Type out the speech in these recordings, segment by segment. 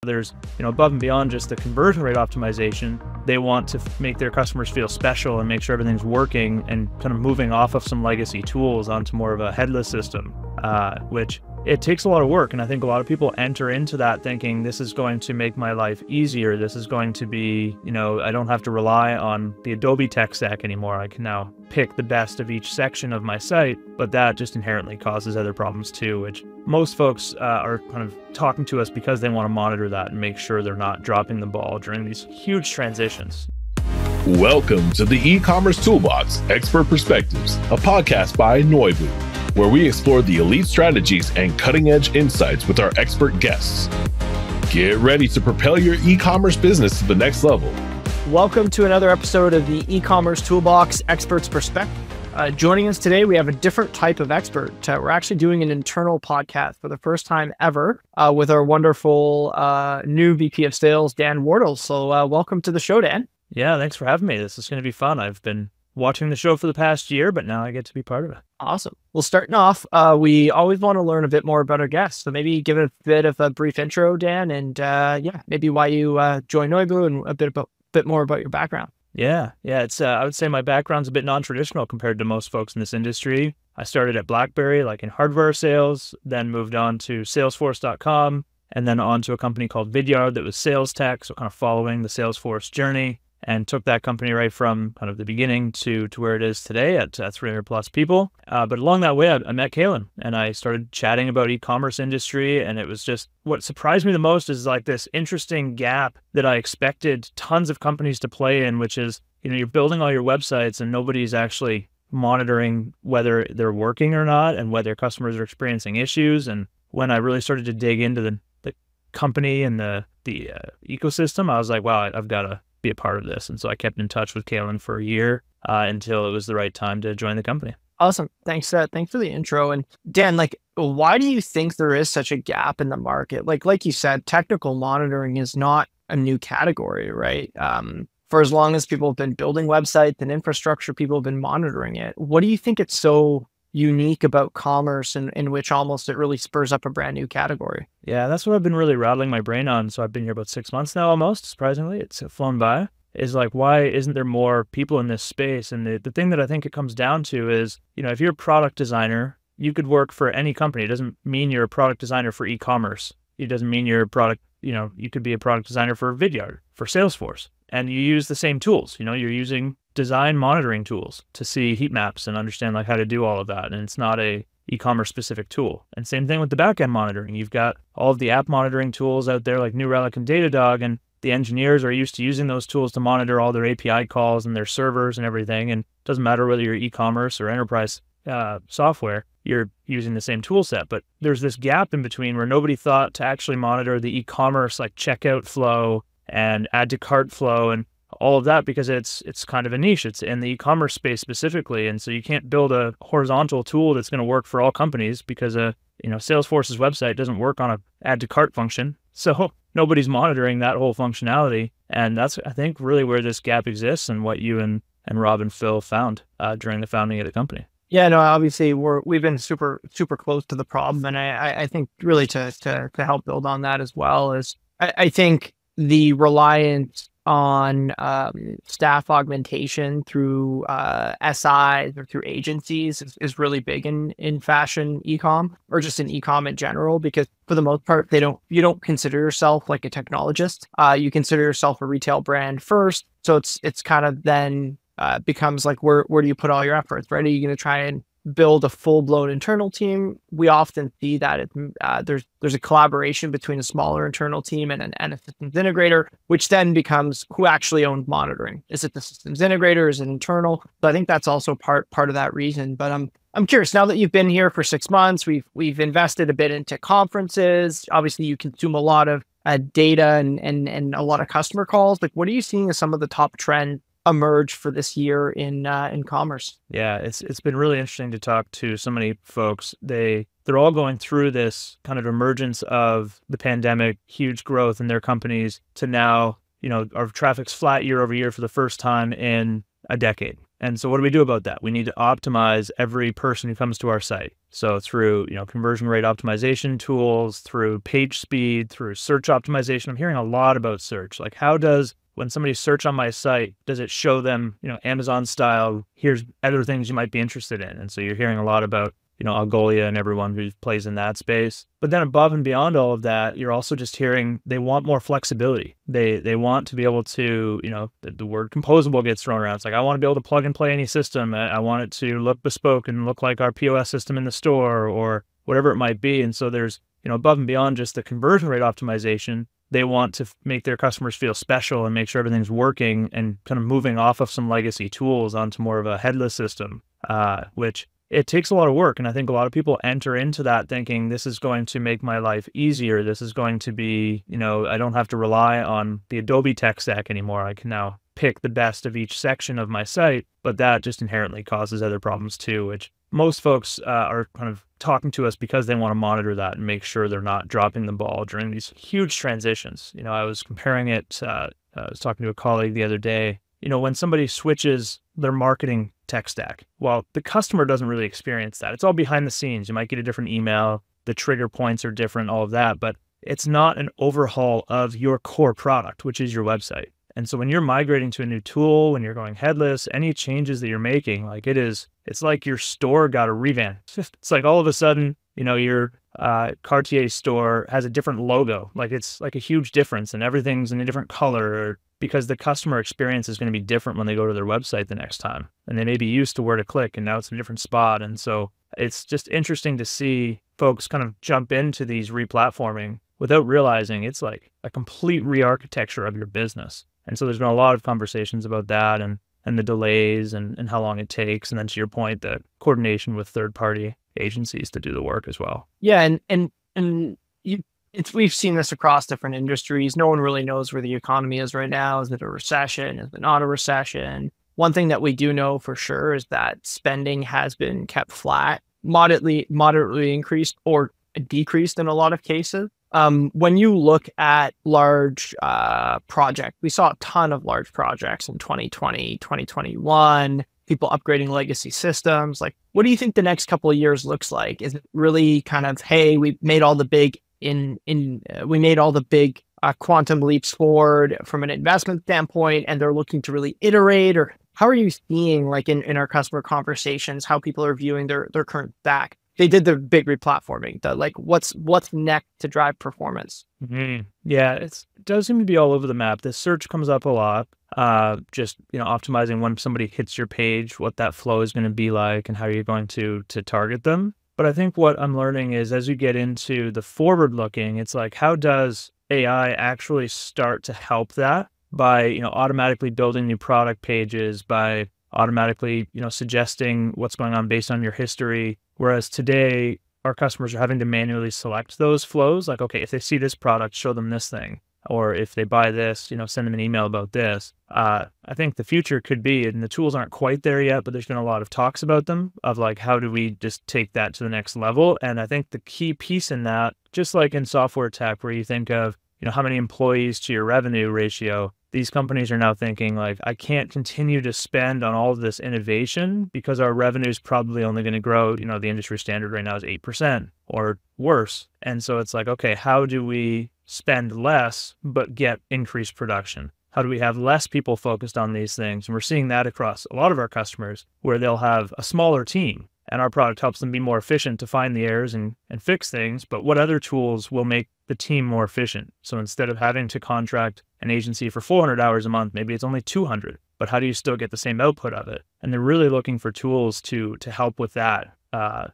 there's, above and beyond just the conversion rate optimization, they want to make their customers feel special and make sure everything's working and kind of moving off of some legacy tools onto more of a headless system, which it takes a lot of work. And I think a lot of people enter into that thinking this is going to make my life easier. This is going to be, I don't have to rely on the Adobe tech stack anymore. I can now pick the best of each section of my site, but that just inherently causes other problems too, which most folks are kind of talking to us because they want to monitor that and make sure they're not dropping the ball during these huge transitions. Welcome to the E-commerce Toolbox Expert Perspectives, a podcast by Noibu, where we explore the elite strategies and cutting-edge insights with our expert guests. Get ready to propel your e-commerce business to the next level. Welcome to another episode of the E-commerce Toolbox Experts Perspective. Joining us today, we have a different type of expert. We're actually doing an internal podcast for the first time ever with our wonderful new VP of Sales, Dan Wardle. So welcome to the show, Dan. Yeah, thanks for having me. This is going to be fun. I've been watching the show for the past year, but now I get to be part of it. Awesome. Well, starting off, we always want to learn a bit more about our guests. So maybe give a bit of a brief intro, Dan, and maybe why you joined Noibu and a bit more about your background. Yeah. It's I would say my background's a bit non-traditional compared to most folks in this industry. I started at BlackBerry, like in hardware sales, then moved on to Salesforce.com, and then on to a company called Vidyard that was sales tech, so kind of following the Salesforce journey, and took that company right from kind of the beginning to where it is today at 300 plus people. But along that way, I met Kailin and I started chatting about e-commerce industry. And it was just what surprised me the most is like this interesting gap that I expected tons of companies to play in, which is, you're building all your websites and nobody's actually monitoring whether they're working or not and whether customers are experiencing issues. And when I really started to dig into the company and the ecosystem, I was like, wow, I've got to be a part of this. And so I kept in touch with Kailin for a year until it was the right time to join the company. Awesome. Thanks for the intro. And Dan, why do you think there is such a gap in the market? Like you said, technical monitoring is not a new category, right? For as long as people have been building websites and infrastructure, people have been monitoring it. What do you think it's so unique about commerce and in which almost it really spurs up a brand new category? Yeah, that's what I've been really rattling my brain on. So I've been here about 6 months now, almost, surprisingly. It's flown by. Is like, why isn't there more people in this space? And the thing that I think it comes down to is, if you're a product designer, you could work for any company. It doesn't mean you're a product designer for e-commerce. It doesn't mean you're a product, you could be a product designer for Vidyard, for Salesforce. And you use the same tools. You're using design monitoring tools to see heat maps and understand how to do all of that. And it's not a e-commerce specific tool. And same thing with the backend monitoring. You've got all of the app monitoring tools out there like New Relic and Datadog, and the engineers are used to using those tools to monitor all their API calls and their servers and everything. And it doesn't matter whether you're e-commerce or enterprise software, you're using the same tool set. But there's this gap in between where nobody thought to actually monitor the e-commerce checkout flow and add to cart flow and all of that, because it's kind of a niche. It's in the e-commerce space specifically. And so you can't build a horizontal tool that's going to work for all companies because Salesforce's website doesn't work on a add to cart function. So nobody's monitoring that whole functionality. And that's, I think, really where this gap exists and what you and Rob and Phil found during the founding of the company. Yeah, no, obviously we've been super, super close to the problem. And I think really to help build on that as well is I think the reliance on staff augmentation through SIs or through agencies is really big in fashion e-com, or just in e-com in general, because for the most part, you don't consider yourself like a technologist. You consider yourself a retail brand first. So it's kind of then becomes like, where do you put all your efforts, right? Are you going to try and build a full-blown internal team? We often see that there's a collaboration between a smaller internal team and a systems integrator, which then becomes who actually owns monitoring. Is it the systems integrator? Is it internal? So I think that's also part of that reason. But I'm curious, now that you've been here for 6 months, we've invested a bit into conferences. Obviously, you consume a lot of data and a lot of customer calls. What are you seeing as some of the top trends emerge for this year in commerce? Yeah, it's been really interesting to talk to so many folks. They're all going through this kind of emergence of the pandemic, huge growth in their companies, to now, our traffic's flat year over year for the first time in a decade. And so what do we do about that? We need to optimize every person who comes to our site. So through, conversion rate optimization tools, through page speed, through search optimization. I'm hearing a lot about search. Like, how does, when somebody search on my site, does it show them, Amazon style, here's other things you might be interested in? And so you're hearing a lot about, Algolia and everyone who plays in that space. But then above and beyond all of that, you're also just hearing they want more flexibility. They want to be able to, the word composable gets thrown around. It's like, I want to be able to plug and play any system. I want it to look bespoke and look like our POS system in the store or whatever it might be. And so there's, above and beyond just the conversion rate optimization, they want to make their customers feel special and make sure everything's working and kind of moving off of some legacy tools onto more of a headless system, which it takes a lot of work. And I think a lot of people enter into that thinking this is going to make my life easier. This is going to be, I don't have to rely on the Adobe tech stack anymore. I can now pick the best of each section of my site, but that just inherently causes other problems too, which most folks are kind of talking to us because they want to monitor that and make sure they're not dropping the ball during these huge transitions. I was comparing it, I was talking to a colleague the other day, when somebody switches their marketing tech stack, well, the customer doesn't really experience that. It's all behind the scenes. You might get a different email, the trigger points are different, all of that, but it's not an overhaul of your core product, which is your website. And so when you're migrating to a new tool, when you're going headless, any changes that you're making, like it's like your store got a revamp. It's like all of a sudden, your Cartier store has a different logo. Like it's like a huge difference and everything's in a different color because the customer experience is going to be different when they go to their website the next time. And they may be used to where to click and now it's in a different spot. And so it's just interesting to see folks kind of jump into these replatforming without realizing it's like a complete re-architecture of your business. And so there's been a lot of conversations about that and the delays and how long it takes. And then to your point, the coordination with third-party agencies to do the work as well. Yeah, we've seen this across different industries. No one really knows where the economy is right now. Is it a recession? Is it not a recession? One thing that we do know for sure is that spending has been kept flat, moderately increased or decreased in a lot of cases. When you look at large projects, we saw a ton of large projects in 2020, 2021, people upgrading legacy systems. Like, what do you think the next couple of years looks like? Is it really kind of, hey, we made all the big quantum leaps forward from an investment standpoint, and they're looking to really iterate? Or how are you seeing, like in our customer conversations, how people are viewing their current stack? They did the big replatforming. What's next to drive performance? Mm-hmm. Yeah, it does seem to be all over the map. The search comes up a lot. Just optimizing when somebody hits your page, what that flow is going to be like, and how you're going to target them. But I think what I'm learning is as you get into the forward looking, it's like, how does AI actually start to help that by automatically building new product pages, by automatically suggesting what's going on based on your history. Whereas today, our customers are having to manually select those flows. Like, okay, if they see this product, show them this thing. Or if they buy this, send them an email about this. I think the future could be, and the tools aren't quite there yet, but there's been a lot of talks about them of like, how do we just take that to the next level? And I think the key piece in that, just like in software tech, where you think of, how many employees to your revenue ratio, these companies are now thinking like, I can't continue to spend on all of this innovation because our revenue is probably only going to grow. The industry standard right now is 8% or worse. And so it's like, okay, how do we spend less but get increased production? How do we have less people focused on these things? And we're seeing that across a lot of our customers where they'll have a smaller team and our product helps them be more efficient to find the errors and fix things. But what other tools will make the team more efficient? So instead of having to contract an agency for 400 hours a month, maybe it's only 200, but how do you still get the same output of it? And they're really looking for tools to help with that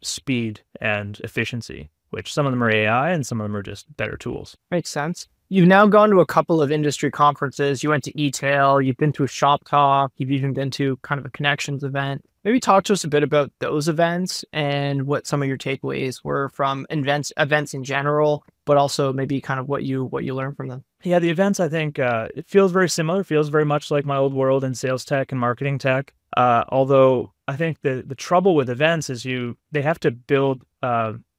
speed and efficiency, which some of them are AI and some of them are just better tools. Makes sense. You've now gone to a couple of industry conferences. You went to eTail, you've been to a Shop Talk, you've even been to kind of a Connections event. Maybe talk to us a bit about those events and what some of your takeaways were from events in general, but also maybe kind of what you learned from them. Yeah, the events, I think it feels very similar, feels very much like my old world in sales tech and marketing tech. Although I think the trouble with events is they have to build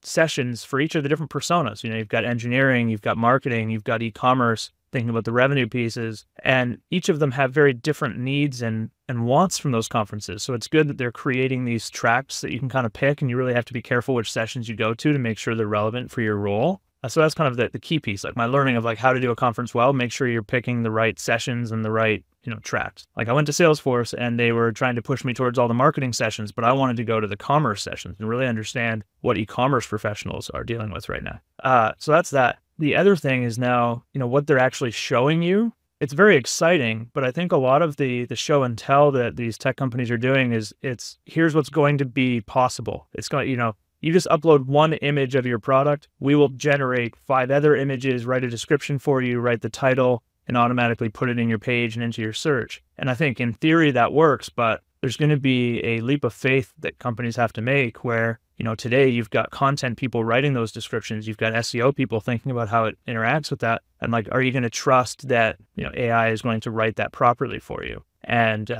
sessions for each of the different personas. You've got engineering, you've got marketing, you've got e-commerce, thinking about the revenue pieces, and each of them have very different needs and and wants from those conferences. So it's good that they're creating these tracks that you can kind of pick, and you really have to be careful which sessions you go to make sure they're relevant for your role. So that's kind of the key piece, like my learning of like how to do a conference well. Make sure you're picking the right sessions and the right, tracks. Like I went to Salesforce and they were trying to push me towards all the marketing sessions, but I wanted to go to the commerce sessions and really understand what e-commerce professionals are dealing with right now. So that's that. The other thing is now, what they're actually showing you. It's very exciting, but I think a lot of the show and tell that these tech companies are doing is here's what's going to be possible. It's going, you just upload one image of your product. We will generate 5 other images, write a description for you, write the title, and automatically put it in your page and into your search. And I think in theory that works, but there's going to be a leap of faith that companies have to make where, today you've got content people writing those descriptions. You've got SEO people thinking about how it interacts with that. And like, are you going to trust that, AI is going to write that properly for you? And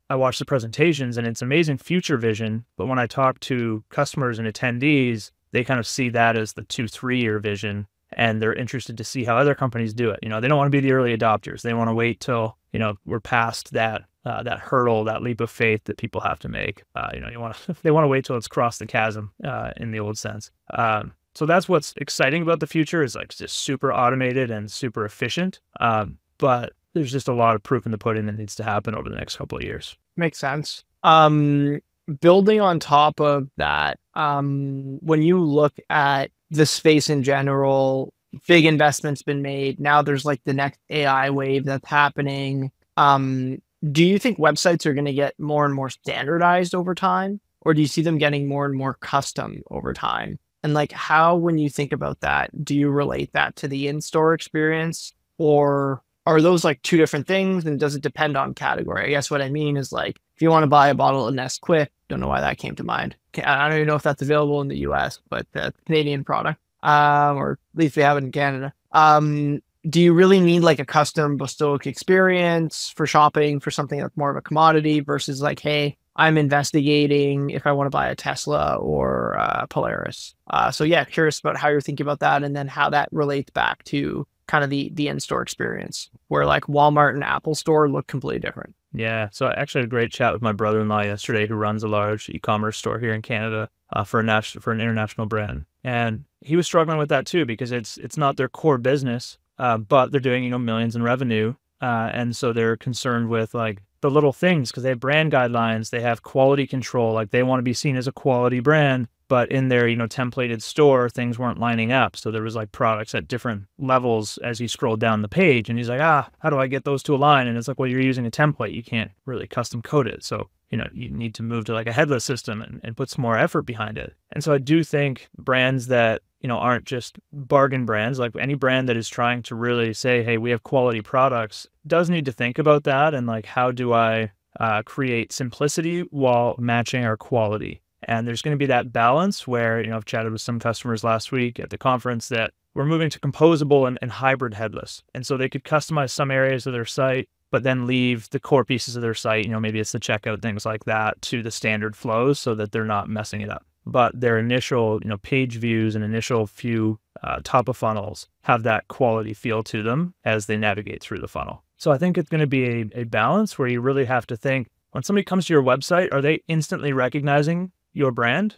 I watched the presentations and it's amazing future vision. But when I talk to customers and attendees, they kind of see that as the 2-3 year vision. And they're interested to see how other companies do it. They don't want to be the early adopters. They want to wait till, we're past that hurdle, that leap of faith that people have to make. They want to wait till it's crossed the chasm in the old sense. So that's what's exciting about the future is like just super automated and super efficient. But there's just a lot of proof in the pudding that needs to happen over the next couple of years. Makes sense. Building on top of that, when you look at the space in general, big investments been made. Now there's like the next AI wave that's happening. Do you think websites are going to get more and more standardized over time? Or do you see them getting more and more custom over time? And like how, when you think about that, do you relate that to the in-store experience? Or are those like 2 different things? And does it depend on category? I guess what I mean is like, if you want to buy a bottle of Nesquik, don't know why that came to mind. I don't even know if that's available in the US, but the Canadian product, or at least we have it in Canada. Do you really need like a custom bespoke experience for shopping for something that's more of a commodity versus like, hey, I'm investigating if I want to buy a Tesla or Polaris? So yeah, curious about how you're thinking about that and then how that relates back to kind of the in-store experience where like Walmart and Apple Store look completely different. Yeah. So I actually had a great chat with my brother-in-law yesterday who runs a large e-commerce store here in Canada for an international brand. And he was struggling with that too, because it's not their core business, but they're doing, millions in revenue. And so they're concerned with like the little things because they have brand guidelines, they have quality control, like they want to be seen as a quality brand. But in their, templated store, things weren't lining up. So there was like products at different levels as he scrolled down the page. And he's like, how do I get those to align? And it's like, well, you're using a template. You can't really custom code it. So, you need to move to like a headless system and put some more effort behind it. And so I do think brands that, aren't just bargain brands, like any brand that is trying to really say, hey, we have quality products, does need to think about that. And like, how do I create simplicity while matching our quality? And there's going to be that balance where, I've chatted with some customers last week at the conference that we're moving to composable and hybrid headless. And so they could customize some areas of their site, but then leave the core pieces of their site, maybe it's the checkout, things like that, to the standard flows so that they're not messing it up. But their initial, page views and initial few top of funnels have that quality feel to them as they navigate through the funnel. So I think it's going to be a balance where you really have to think, when somebody comes to your website, are they instantly recognizing your brand?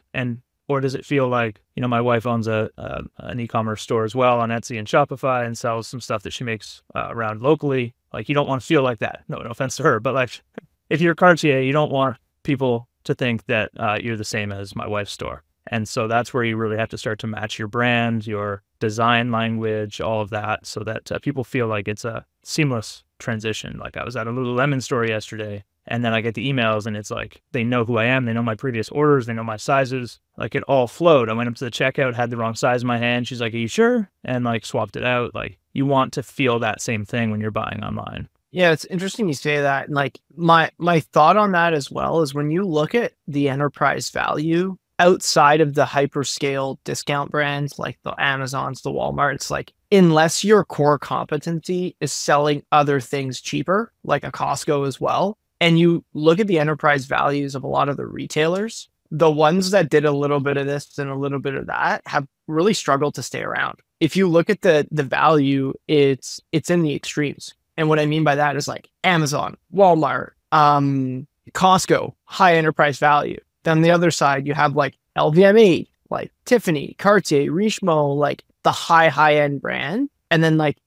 Or does it feel like, my wife owns an e-commerce store as well on Etsy and Shopify and sells some stuff that she makes around locally. Like, you don't want to feel like that. No offense to her, but like, if you're a Cartier, you don't want people to think that you're the same as my wife's store. And so that's where you really have to start to match your brand, your design language, all of that, so that people feel like it's a seamless transition. Like I was at a Lululemon store yesterday, and then I get the emails and it's like, they know who I am. They know my previous orders. They know my sizes. Like it all flowed. I went up to the checkout, had the wrong size in my hand. She's like, are you sure? And like swapped it out. Like you want to feel that same thing when you're buying online. Yeah, it's interesting you say that. And like my thought on that as well is when you look at the enterprise value outside of the hyperscale discount brands like the Amazons, the Walmarts, like unless your core competency is selling other things cheaper, like a Costco as well, and you look at the enterprise values of a lot of the retailers, the ones that did a little bit of this and a little bit of that have really struggled to stay around. If you look at the value, it's in the extremes. And what I mean by that is like Amazon, Walmart, Costco, high enterprise value. Then on the other side, you have like LVMH, like Tiffany, Cartier, Richemont, like the high end brand. And then like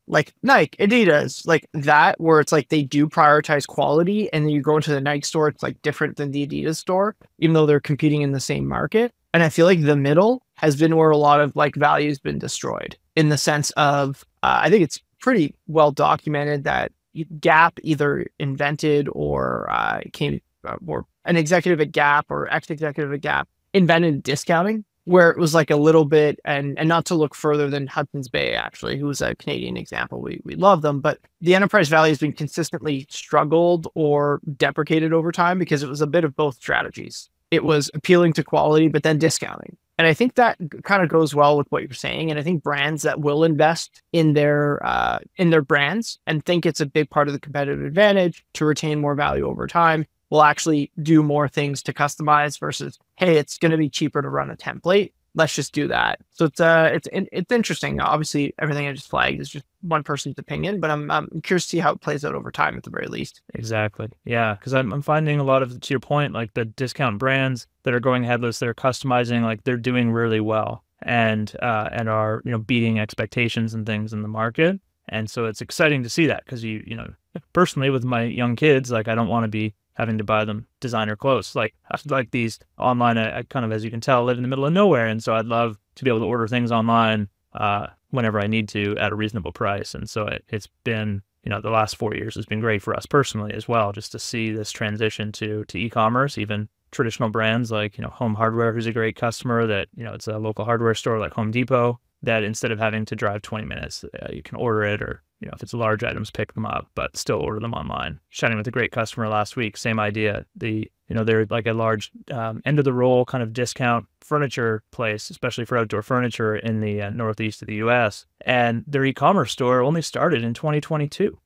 Nike, Adidas, like that, where it's like they do prioritize quality. And then you go into the Nike store, it's like different than the Adidas store, even though they're competing in the same market. And I feel like the middle has been where a lot of like value has been destroyed, in the sense of, I think it's pretty well documented that Gap either invented or or an executive at Gap or ex-executive at Gap invented discounting, where it was like a little bit, and not to look further than Hudson's Bay, actually, who was a Canadian example. We love them, but the enterprise value has been consistently struggled or deprecated over time because it was a bit of both strategies. It was appealing to quality, but then discounting. And I think that kind of goes well with what you're saying. And I think brands that will invest in their brands and think it's a big part of the competitive advantage to retain more value over time will actually do more things to customize versus, hey, it's going to be cheaper to run a template. Let's just do that. So it's interesting. Obviously, everything I just flagged is just one person's opinion, but I'm curious to see how it plays out over time at the very least. Exactly. Yeah, because I'm finding a lot of, to your point, like the discount brands that are going headless, they're customizing, like they're doing really well and are beating expectations and things in the market. And so it's exciting to see that because personally with my young kids, like I don't want to be having to buy them designer clothes. Like these online, I kind of, as you can tell, live in the middle of nowhere. And so I'd love to be able to order things online whenever I need to at a reasonable price. And so it's been, the last 4 years has been great for us personally as well, just to see this transition to e-commerce, even traditional brands like, Home Hardware, who's a great customer that, it's a local hardware store like Home Depot, that instead of having to drive 20 minutes, you can order it, or if it's large items, pick them up, but still order them online. Chatting with a great customer last week, same idea. They're like a large end of the roll kind of discount furniture place, especially for outdoor furniture in the northeast of the US. And their e-commerce store only started in 2022,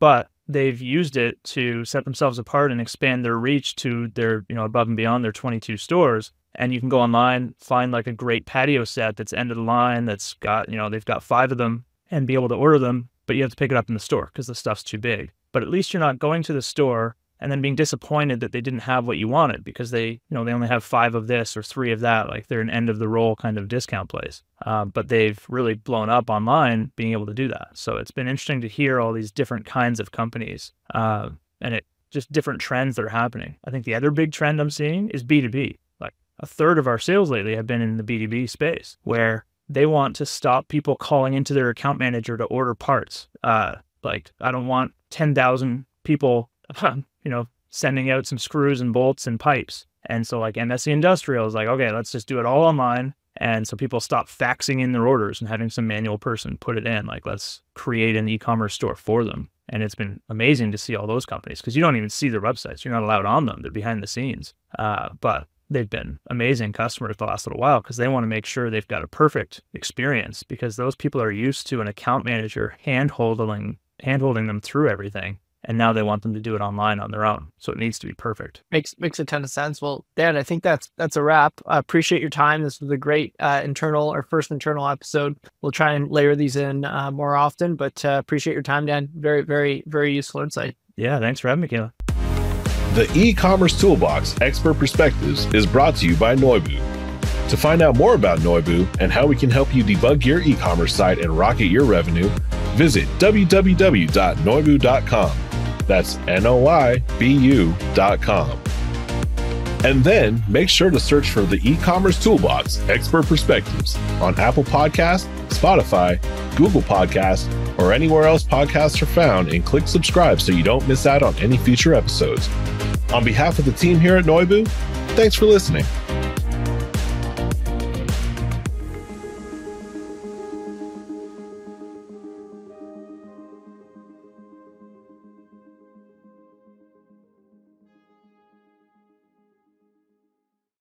but they've used it to set themselves apart and expand their reach to their, above and beyond their 22 stores. And you can go online, find like a great patio set that's end of the line, that's got, they've got 5 of them, and be able to order them, but you have to pick it up in the store because the stuff's too big. But at least you're not going to the store and then being disappointed that they didn't have what you wanted because they only have 5 of this or 3 of that. Like they're an end of the roll kind of discount place. But they've really blown up online being able to do that. So it's been interesting to hear all these different kinds of companies and it just different trends that are happening. I think the other big trend I'm seeing is B2B. Like a third of our sales lately have been in the B2B space, where they want to stop people calling into their account manager to order parts. Like I don't want 10,000 people, sending out some screws and bolts and pipes. And so like MSC Industrial is like, okay, let's just do it all online. And so people stop faxing in their orders and having some manual person put it in. Like let's create an e-commerce store for them. And it's been amazing to see all those companies because you don't even see their websites. You're not allowed on them. They're behind the scenes. But they've been amazing customers the last little while because they want to make sure they've got a perfect experience, because those people are used to an account manager hand-holding them through everything. And now they want them to do it online on their own. So it needs to be perfect. Makes a ton of sense. Well, Dan, I think that's a wrap. I appreciate your time. This was a great our first internal episode. We'll try and layer these in more often, but appreciate your time, Dan. Very, very, very useful insight. Yeah, thanks for having me, Kailin. The e-commerce toolbox Expert Perspectives is brought to you by Noibu. To find out more about Noibu and how we can help you debug your e-commerce site and rocket your revenue, visit www.noibu.com. That's Noibu.com. And then make sure to search for the e-commerce toolbox Expert Perspectives on Apple Podcasts, Spotify, Google Podcasts, or anywhere else podcasts are found, and click subscribe so you don't miss out on any future episodes. On behalf of the team here at Noibu, thanks for listening.